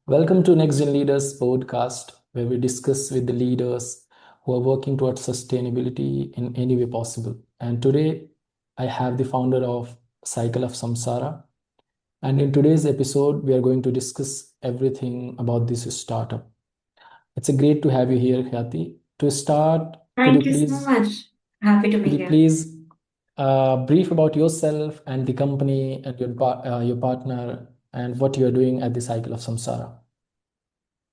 Welcome to NextGen Leaders podcast, where we discuss with the leaders who are working towards sustainability in any way possible. And today, I have the founder of Cycle of Samsara. And in today's episode, we are going to discuss everything about this startup. It's a great to have you here, Khyati. To start, Thank you so much. Happy to could be you here. please brief about yourself and the company and your partner and what you are doing at the Cycle of Samsara?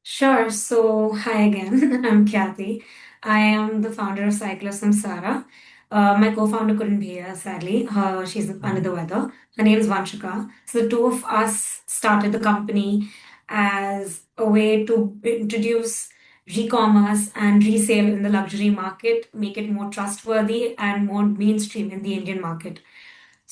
Sure. So, hi again. I'm Khyati. I am the founder of Cycle of Samsara. My co-founder couldn't be here, sadly. She's under the Mhm. weather. Her name is Vanshika. So, the two of us started the company as a way to introduce e-commerce and resale in the luxury market, make it more trustworthy and more mainstream in the Indian market.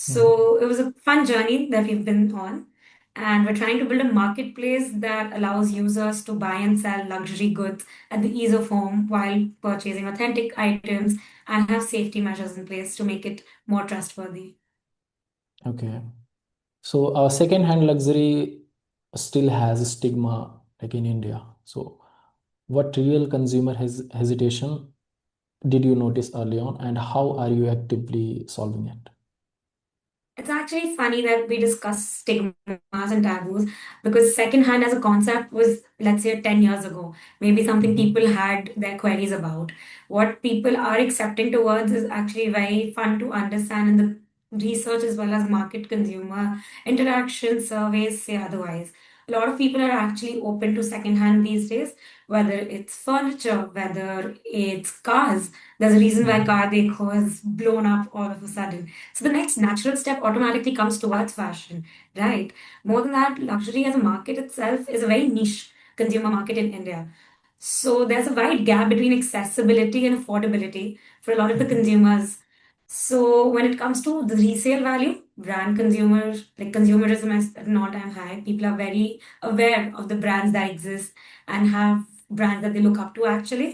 Mhm. So it was a fun journey that we've been on. And we're trying to build a marketplace that allows users to buy and sell luxury goods at the ease of home while purchasing authentic items and have safety measures in place to make it more trustworthy. Okay. So second-hand luxury still has a stigma like in India. So what real consumer hesitation did you notice early on, and how are you actively solving it? It's actually funny that we discuss stigmas and taboos because secondhand as a concept was, let's say, 10 years ago, maybe something people Mhm. had their queries about. What people are accepting towards is actually very fun to understand, and the research as well as market consumer interaction surveys say otherwise. A lot of people are actually open to secondhand these days, whether it's furniture, whether it's cars. There's a reason why Mhm. car deco has blown up all of a sudden. So the next natural step automatically comes towards fashion, right? More than that, luxury as a market itself is a very niche consumer market in India. So there's a wide gap between accessibility and affordability for a lot of the Mhm. consumers. So when it comes to the resale value, brand consumer, like consumerism is at an all-time high. People are very aware of the brands that exist and have brands that they look up to actually.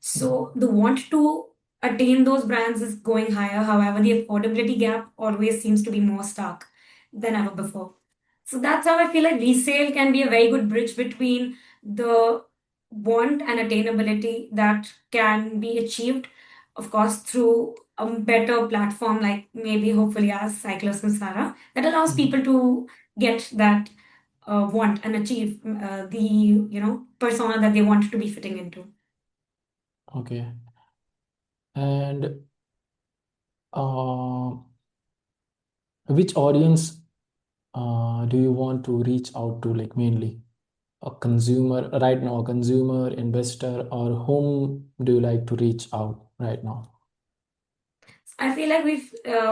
So Mhm. the want to attain those brands is going higher. However, the affordability gap always seems to be more stark than ever before. So that's how I feel like resale can be a very good bridge between the want and attainability that can be achieved, of course, through a better platform like maybe hopefully as Cycle of Samsara that allows people Mhm. to get that want and achieve the persona that they want to be fitting into. Okay. And uh, which audience do you want to reach out to, like mainly? A consumer right now, a consumer, investor, or whom do you like to reach out right now? I feel like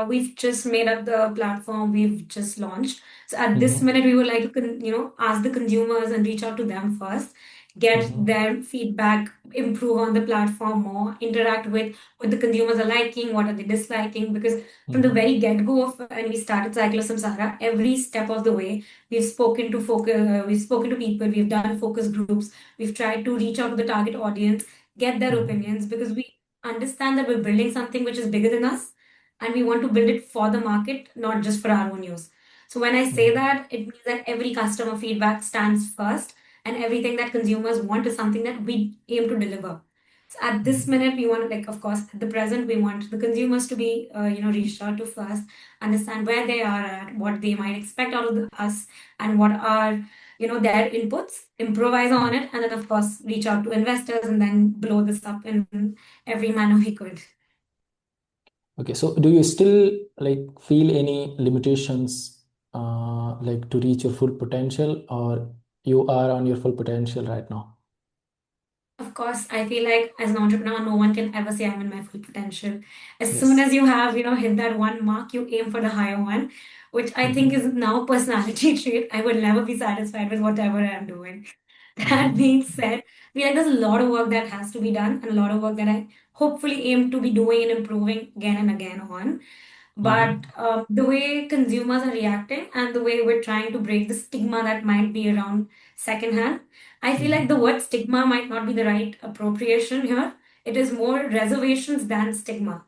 we've just made up the platform. We've just launched. So at this Mm-hmm. minute, we would like to ask the consumers and reach out to them first, get Mm-hmm. their feedback, improve on the platform more, interact with what the consumers are liking, what are they disliking. Because from the Mm-hmm. very get go of when we started Cycle of Samsara, every step of the way, we've spoken to people, we've done focus groups, we've tried to reach out to the target audience, get their Mm-hmm. opinions because we understand that we're building something which is bigger than us and we want to build it for the market, not just for our own use. So when I say Mm-hmm. that, it means that every customer feedback stands first and everything that consumers want is something that we aim to deliver. So at this Mm-hmm. minute, we want to, like, of course, at the present, we want the consumers to be, reached out to first, understand where they are at, what they might expect out of us, and what are, their inputs, improvise on it, and then, of course, reach out to investors and then blow this up in every manner we could. Okay, so do you still like feel any limitations like to reach your full potential, or you are on your full potential right now? Of course, I feel like as an entrepreneur, no one can ever say I'm in my full potential. As soon Yes. as you have, hit that one mark, you aim for the higher one, which I think is Mm-hmm. now personality trait. I will never be satisfied with whatever I'm doing. That Mm-hmm. being said, I feel like there's a lot of work that has to be done and a lot of work that I hopefully aim to be doing and improving again and again on. But Mm-hmm. the way consumers are reacting and the way we're trying to break the stigma that might be around secondhand, I feel like the Mm-hmm. word stigma might not be the right appropriation here. It is more reservations than stigma.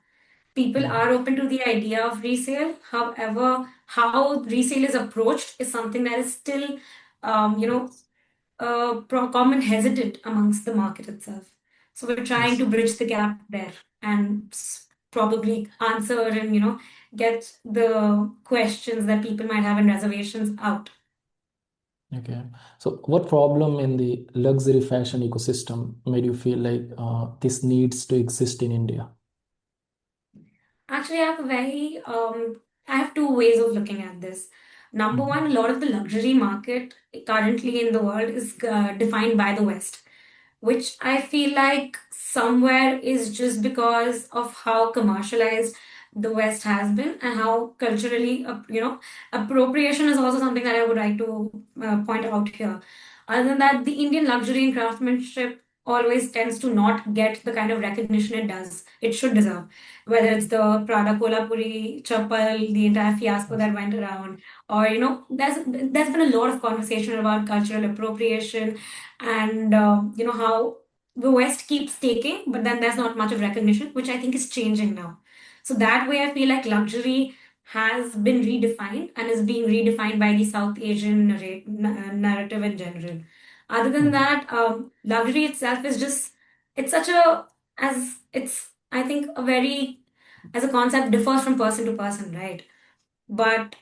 People are Mm-hmm. open to the idea of resale. However, how resale is approached is something that is still, um, you know, Yes. common hesitant amongst the market itself. So we're trying to Yes. bridge the gap there and probably answer and get the questions that people might have and reservations out. Okay. So, what problem in the luxury fashion ecosystem made you feel like this needs to exist in India? Actually, I have two ways of looking at this. Number one, a Mhm. lot of the luxury market currently in the world is defined by the West, which I feel like somewhere is just because of how commercialized the West has been and how culturally, appropriation is also something that I would like to point out here. Other than that, the Indian luxury and craftsmanship always tends to not get the kind of recognition it should deserve. Whether it's the Prada Kolhapuri chappal, the entire fiasco Yes. that went around, or there's been a lot of conversation about cultural appropriation and how the West keeps taking, but then there's not much of recognition, which I think is changing now. So that way, I feel like luxury has been redefined and is being redefined by the South Asian narrative in general. Other than Mhm. that, luxury itself is just it's such a as it's I think a very as a concept differs from person to person, right? But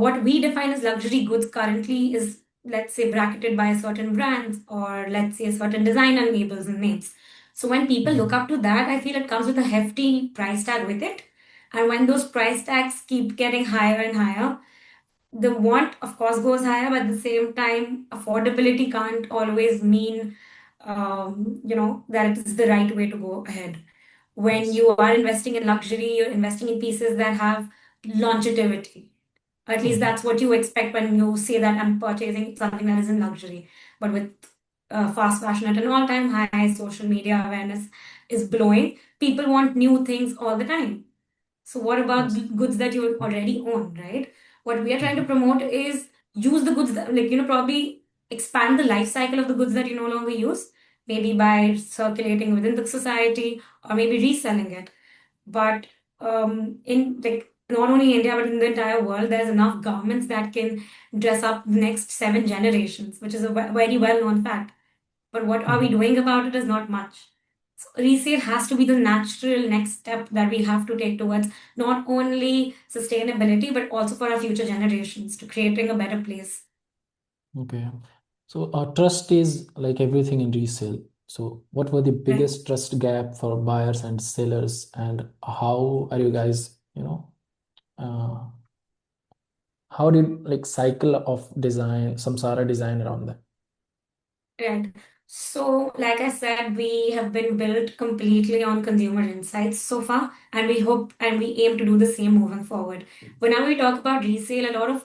what we define as luxury goods currently is, let's say, bracketed by a certain brands or let's say a certain designer labels and names. So when people look Mhm. up to that, I feel it comes with a hefty price tag with it. And when those price tags keep getting higher and higher, the want, of course, goes higher, but at the same time, affordability can't always mean, that it is the right way to go ahead. When Yes. you are investing in luxury, you're investing in pieces that have longevity. At least Mhm. that's what you expect when you say that I'm purchasing something that is in luxury. But with fast fashion at an all-time high, social media awareness is blowing. People want new things all the time. So what about the Yes. goods that you already own, right? What we are trying to Mhm. promote is use the goods that, probably expand the life cycle of the goods that you no longer use, maybe by circulating within the society or maybe reselling it. But in like not only India but in the entire world, there's enough governments that can dress up the next 7 generations, which is a very well-known fact. But what are we Mhm. doing about it is not much. So resale has to be the natural next step that we have to take towards not only sustainability but also for our future generations to creating a better place. Okay. So, trust is like everything in resale. So, what were the Right. biggest trust gap for buyers and sellers, and how are you guys, uh, how did like cycle of design, Samsara design around that? Right. So, like I said, we have been built completely on consumer insights so far, and we hope and we aim to do the same moving forward. Whenever we talk about resale, a lot of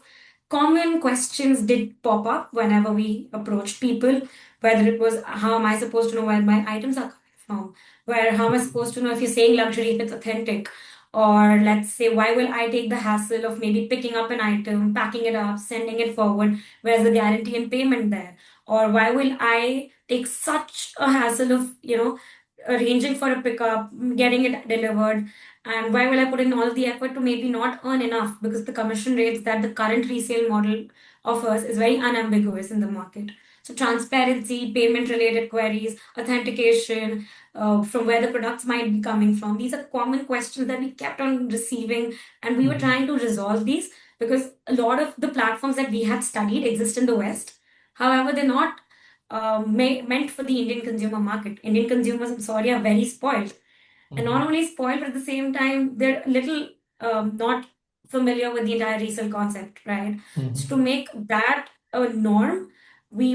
common questions did pop up whenever we approached people, whether it was how am I supposed to know where my items are coming from, where how am I supposed to know if you're saying luxury, if it's authentic, or let's say why will I take the hassle of maybe picking up an item, packing it up, sending it forward, where's the guarantee and payment there? Or why will I take such a hassle of, arranging for a pickup, getting it delivered, and why will I put in all the effort to maybe not earn enough because the commission rates that the current resale model offers is very unambiguous in the market. So transparency, payment related queries, authentication, from where the products might be coming from. These are common questions that we kept on receiving, and we were Mhm. trying to resolve these because a lot of the platforms that we had studied exist in the West. However, they're not meant for the Indian consumer market. Indian consumers, I'm sorry, are very spoiled. And not Mhm. only spoiled, but at the same time, they're a little not familiar with the entire resale concept, right? So to Mhm. make that a norm, we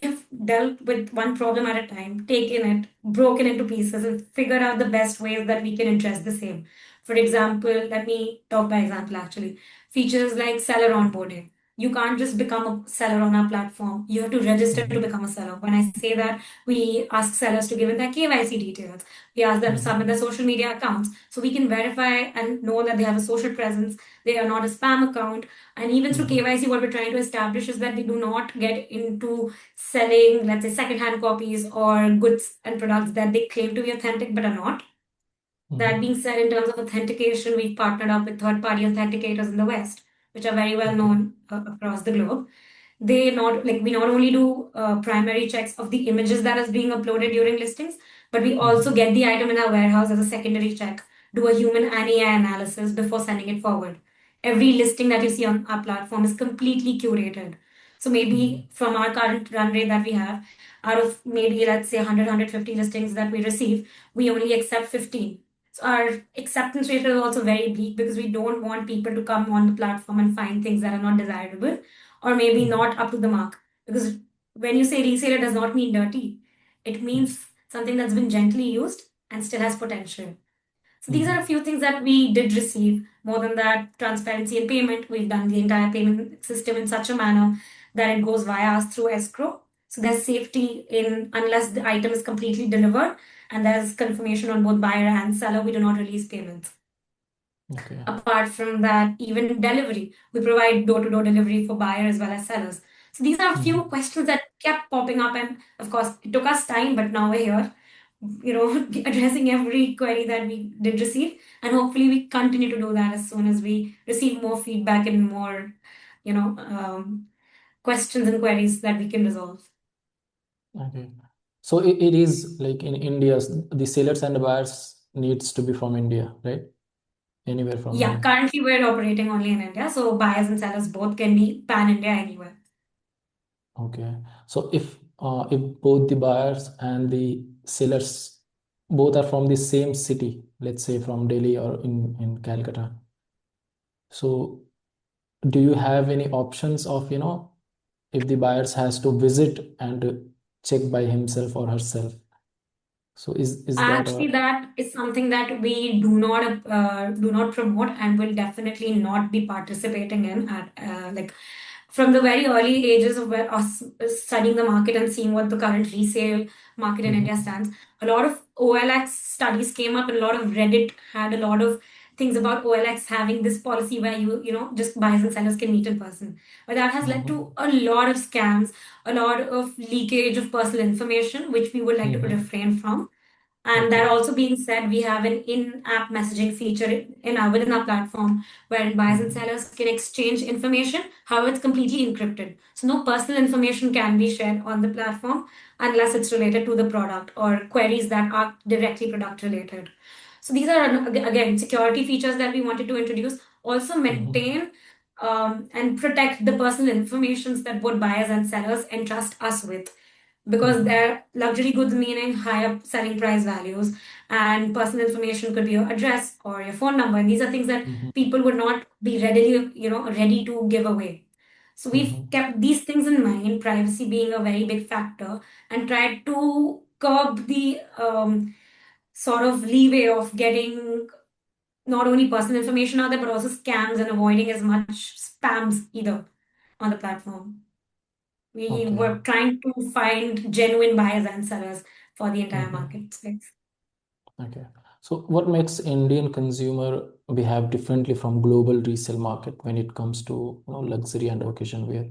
have dealt with one problem at a time, taken it, broken into pieces, and figured out the best ways that we can address the same. For example, let me talk by example actually. Features like seller onboarding. You can't just become a seller on our platform. You have to register to Mhm. become a seller. When I say that, we ask sellers to give in their KYC details. We ask them to submit their Mhm. social media accounts so we can verify and know that they have a social presence, they are not a spam account. And even through Mhm. KYC, what we're trying to establish is that they do not get into selling, let's say, secondhand copies or goods and products that they claim to be authentic but are not. That Mhm. being said, in terms of authentication, we've partnered up with third party authenticators in the West, which are very well Okay. known across the globe. They not like we not only do primary checks of the images that is being uploaded during listings, but we also Mm-hmm. get the item in our warehouse as a secondary check, do a human and AI analysis before sending it forward. Every listing that you see on our platform is completely curated. So Mm-hmm. maybe from our current run rate that we have, out of maybe let's say 100 listings that we receive, we only accept 15. So our acceptance rate is also very bleak because we don't want people to come on the platform and find things that are not desirable or maybe Mm-hmm. not up to the mark. Because when you say resale, it does not mean dirty. It means something that's been gently used and still has potential. So these are a Mm-hmm. few things that we did receive. More than that, transparency in payment. We've done the entire payment system in such a manner that it goes via us through escrow. So there's safety in unless the item is completely delivered and there's confirmation on both buyer and seller, we do not release payments. Okay. Apart from that, even delivery, we provide door-to-door delivery for buyers as well as sellers. So these are a few Mm-hmm. questions that kept popping up, and of course, it took us time, but now we're here, addressing every query that we did receive, and hopefully we continue to do that as soon as we receive more feedback and more, you know, questions and queries that we can resolve. Okay. So it is like in India, the sellers and the buyers needs to be from India, right? Anywhere from Yeah, India. currently we're operating only in India, so buyers and sellers both can be pan-India anywhere. Okay. So if both the buyers and the sellers both are from the same city, let's say from Delhi or in Calcutta, so do you have any options of, if the buyers has to visit and check by himself or herself? So is that Actually, that is something that we do not promote and will definitely not be participating in at like from the very early ages of where us studying the market and seeing what the current resale market in India Mhm, stands. A lot of OLX studies came up, and a lot of Reddit had a lot of things about OLX having this policy where just buyers and sellers can meet in person. But that has led to mhm, a lot of scams, a lot of leakage of personal information, which we would like to mhm. refrain from. And that Okay. also being said, we have an in-app messaging feature within our platform where buyers and Mhm, sellers can exchange information. However, it's completely encrypted. So no personal information can be shared on the platform unless it's related to the product or queries that are directly product related. So these are again security features that we wanted to introduce. Also mhm, maintain and protect the personal informations that both buyers and sellers entrust us with because mhm, they're luxury goods meaning higher selling price values and personal information could be your address or your phone number and these are things that mhm, people would not be ready to give away. So we've mhm. kept these things in mind, privacy being a very big factor, and tried to curb the sort of leeway of getting not only personal information out there but also scams and avoiding as much spams either on the platform. We Okay. were trying to find genuine buyers and sellers for the entire Mhm. market space. Okay. So what makes Indian consumer behave differently from global resale market when it comes to, luxury and occasion wear?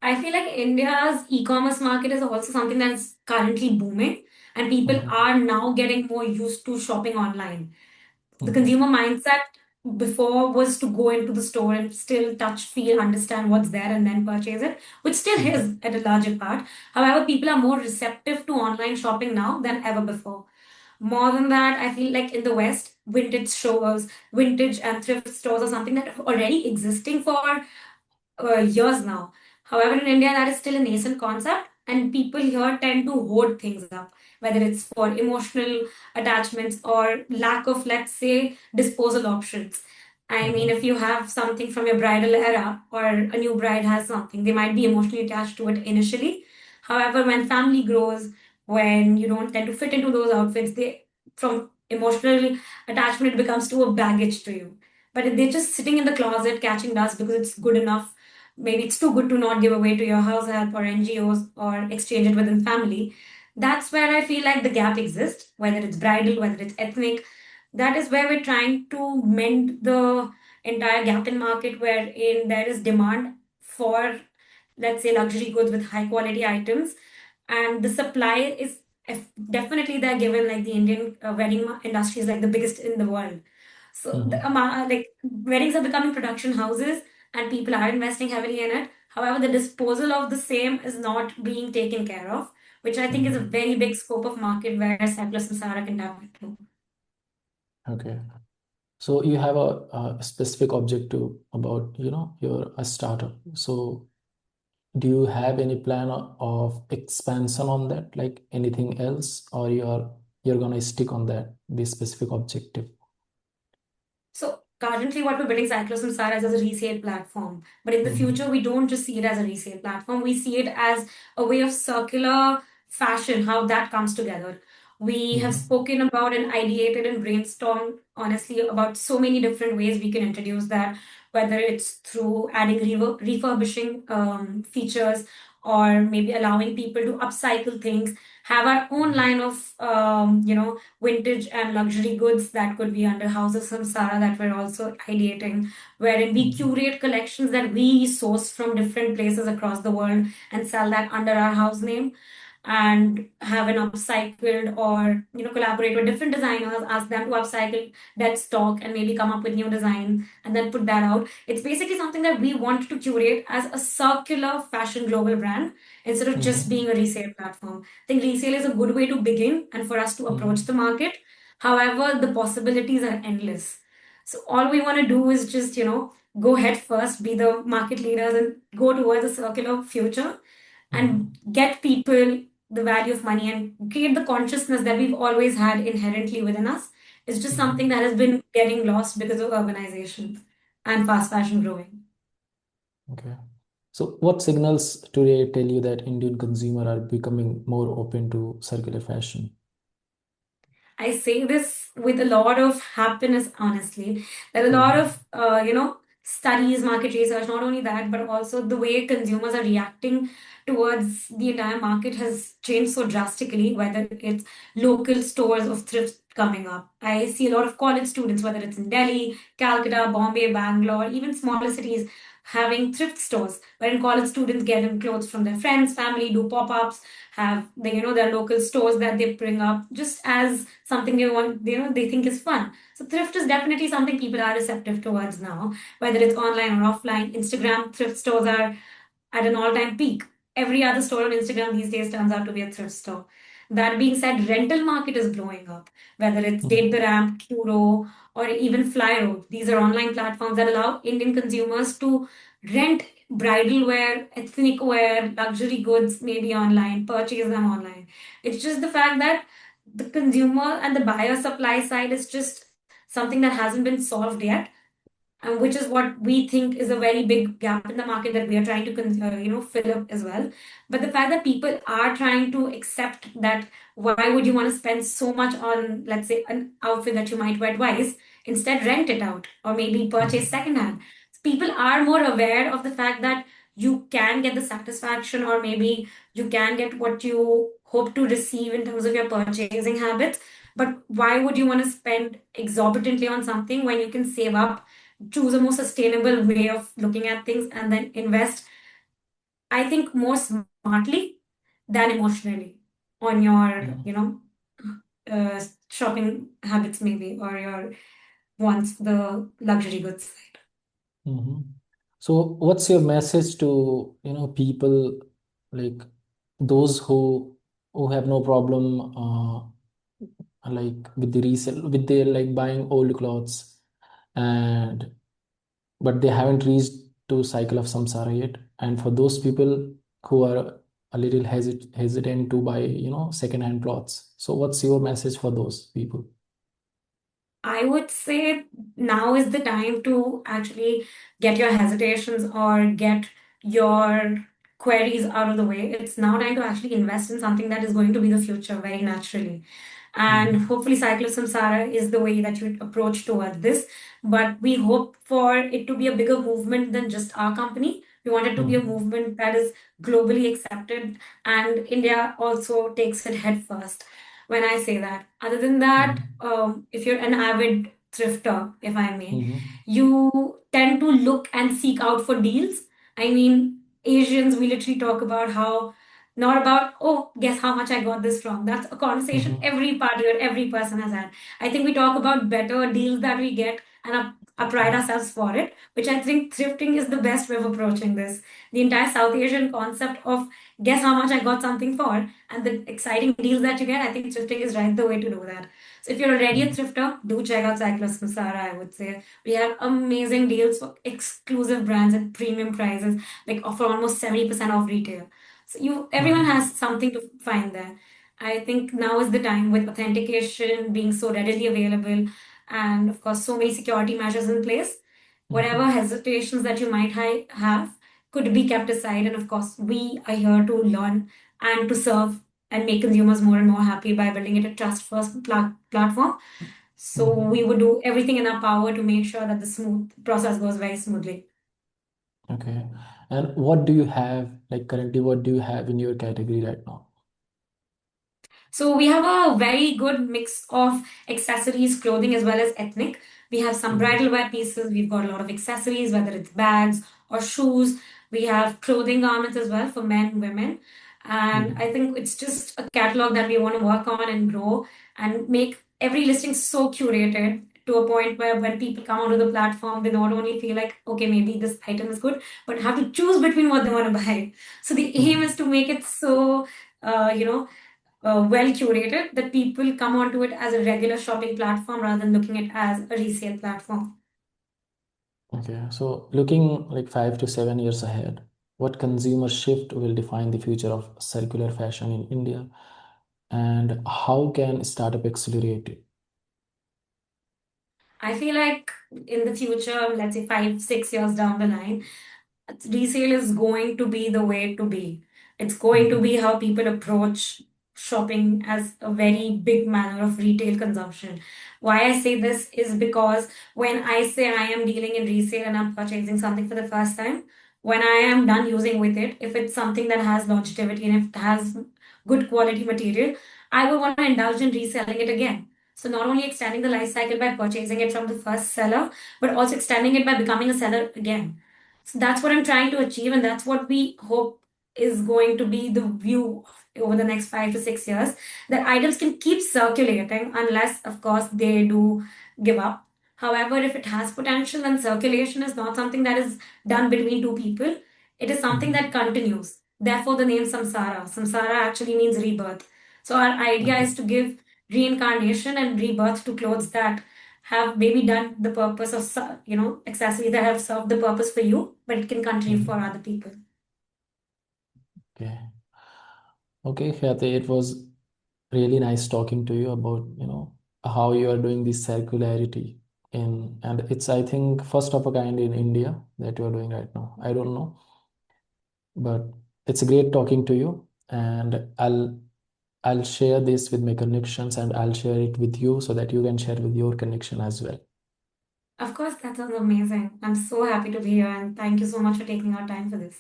I feel like India's e-commerce market is also something that's currently booming, and people Mhm, are now getting more used to shopping online. The mhm, consumer mindset before was to go into the store and still touch, feel, understand what's there, and then purchase it, which still mhm, is at a larger part. However, people are more receptive to online shopping now than ever before. More than that, I feel like in the West, vintage and thrift stores are something that are already existing for years now. However, in India, that is still a nascent concept, and people here tend to hoard things up, whether it's for emotional attachments or lack of, let's say, disposal options. I mean, if mhm, you have something from your bridal era or a new bride has something, they might be emotionally attached to it initially. However, when family grows, when you don't tend to fit into those outfits, from emotional attachment, it becomes to a baggage to you. But if they're just sitting in the closet catching dust because it's good enough, maybe it's too good to not give away to your house help or NGOs or exchange it within family. That's where I feel like the gap exists, whether it's bridal, whether it's ethnic. That is where we're trying to mend the entire gap in market wherein there is demand for, let's say, luxury goods with high quality items, and the supply is definitely there given like the Indian wedding industry is like the biggest in the world. So the mhm, amount, like weddings are becoming production houses, and people are investing heavily in it. However, the disposal of the same is not being taken care of, which I think is a Mhm. very big scope of market where Cycle of Samsara can tap into. Okay. So you have a specific objective about, your a startup. So do you have any plan of expansion on that, like anything else, or you're gonna stick on that, this specific objective? So currently, what we're building Cycle of Samsara is as a resale platform. But in the future, Mm-hmm. we don't just see it as a resale platform. We see it as a way of circular fashion, how that comes together. We have Mm-hmm. spoken about and ideated and brainstormed honestly about so many different ways we can introduce that, whether it's through adding refurbishing features or maybe allowing people to upcycle things, have our own line of vintage and luxury goods that could be under House of Samsara that we're also ideating, wherein we Mm-hmm. curate collections that we source from different places across the world and sell that under our house name and have an upcycled or collaborate with different designers, ask them to upcycle that stock and maybe come up with new design and then put that out. It's basically something that we want to curate as a circular fashion global brand instead of just Mm-hmm. being a resale platform. I think resale is a good way to begin and for us to approach the Mm-hmm. market. However, the possibilities are endless. So all we want to do is just, go head first, be the market leaders and go towards a circular future and Mm-hmm. get people the value of money and create the consciousness that we've always had inherently within us. It's just something Mm-hmm. that has been getting lost because of urbanization and fast fashion growing. Okay. So what signals today tell you that Indian consumer are becoming more open to circular fashion? I say this with a lot of happiness, honestly. There are a lot Mm-hmm. of, studies, market research, not only that, but also the way consumers are reacting towards the entire market has changed so drastically, whether it's local stores of thrift coming up. I see a lot of college students, whether it's in Delhi, Calcutta, Bombay, Bangalore, even smaller cities, having thrift stores wherein college students get in clothes from their friends, family, do pop-ups, have their local stores that they bring up just as something they want, they think is fun. So thrift is definitely something people are receptive towards now, whether it's online or offline. Instagram thrift stores are at an all-time peak. Every other store on Instagram these days turns out to be a thrift store. That being said, rental market is blowing up, whether it's Date the Mm-hmm. Ramp, Kuro, or even Flyro. These are online platforms that allow Indian consumers to rent bridal wear, ethnic wear, luxury goods, maybe online, purchase them online. It's just the fact that the consumer and the buyer supply side is just something that hasn't been solved yet, and which is what we think is a very big gap in the market that we are trying to fill up as well. But the fact that people are trying to accept that, why would you want to spend so much on, let's say, an outfit that you might wear twice, instead rent it out or maybe purchase Mm-hmm. secondhand. People are more aware of the fact that you can get the satisfaction or maybe you can get what you hope to receive in terms of your purchasing habits. But why would you want to spend exorbitantly on something when you can save up, choose a more sustainable way of looking at things, and then invest, I think, more smartly than emotionally on your, shopping habits, maybe, or your wants, the luxury goods side. Mm-hmm. So what's your message to, people like those who have no problem like with the resale, with their like buying old clothes, and but they haven't reached to cycle of samsara yet, and for those people who are a little hesitant to buy, second hand clothes, so what's your message for those people? I would say now is the time to actually get your hesitations or get your queries out of the way. It's now time to actually invest in something that is going to be the future very naturally. And Mm-hmm. hopefully, Cycle of Samsara is the way that you approach towards this. But we hope for it to be a bigger movement than just our company. We want it to be a Mm-hmm. movement that is globally accepted, and India also takes it head first when I say that. Other than that, Mm-hmm. if you're an avid thrifter, if I may, Mm-hmm. you tend to look and seek out for deals. I mean, Asians, we literally talk about how, not about, oh, guess how much I got this from. That's a conversation Mm-hmm. every party or every person has had. I think we talk about better deals that we get and pride ourselves for it, which I think thrifting is the best way of approaching this. The entire South Asian concept of guess how much I got something for and the exciting deals that you get, I think thrifting is right the way to do that. So if you're already a Mhm. thrifter, do check out Cycle of Samsara, I would say. We have amazing deals for exclusive brands at premium prices, like offer almost 70% off retail. So everyone Mhm. has something to find there. I think now is the time with authentication being so readily available and of course so many security measures in place. Whatever Mhm. hesitations that you might have could be kept aside. And of course, we are here to learn and to serve and make consumers more and more happy by building it a trust first platform. So we Mhm. would do everything in our power to make sure that the smooth process goes very smoothly. Okay. And what do you have, like currently, what do you have in your category right now? So we have a very good mix of accessories, clothing, as well as ethnic. We have some bridal Mhm. wear pieces. We've got a lot of accessories, whether it's bags or shoes. We have clothing garments as well for men, women. And Mhm. I think it's just a catalog that we want to work on and grow and make every listing so curated to a point where when people come onto the platform, they not only feel like, okay, maybe this item is good, but have to choose between what they want to buy. So the aim is Mhm. to make it so, uh, you know, well curated that people come onto it as a regular shopping platform rather than looking at it as a resale platform. Okay. So looking like 5 to 7 years ahead, what consumer shift will define the future of circular fashion in India, and how can startup accelerate it? I feel like in the future, let's say 5, 6 years down the line, resale is going to be the way to be. It's going to be Mhm. how people approach shopping as a very big manner of retail consumption. Why I say this is because when I say I am dealing in resale and I'm purchasing something for the first time, when I am done using with it, if it's something that has longevity and if it has good quality material, I will want to indulge in reselling it again. So not only extending the life cycle by purchasing it from the first seller, but also extending it by becoming a seller again. So that's what I'm trying to achieve, and that's what we hope is going to be the view over the next 5 to 6 years. That items can keep circulating unless, of course, they do give up. However, if it has potential, then circulation is not something that is done between two people. It is something that Mhm. continues. Therefore, the name Samsara. Samsara actually means rebirth. So our idea Okay. is to give reincarnation and rebirth to clothes that have maybe done the purpose of accessories that have served the purpose for you, but it can continue for Mhm. other people. Okay. Okay, Khyati, it was really nice talking to you about, how you are doing this circularity and it's, I think, first of a kind in India that you are doing right now. I don't know, but it's great talking to you, and I'll share this with my connections, and I'll share it with you so that you can share with your connection as well. Of course, that sounds amazing. I'm so happy to be here, and thank you so much for taking our time for this.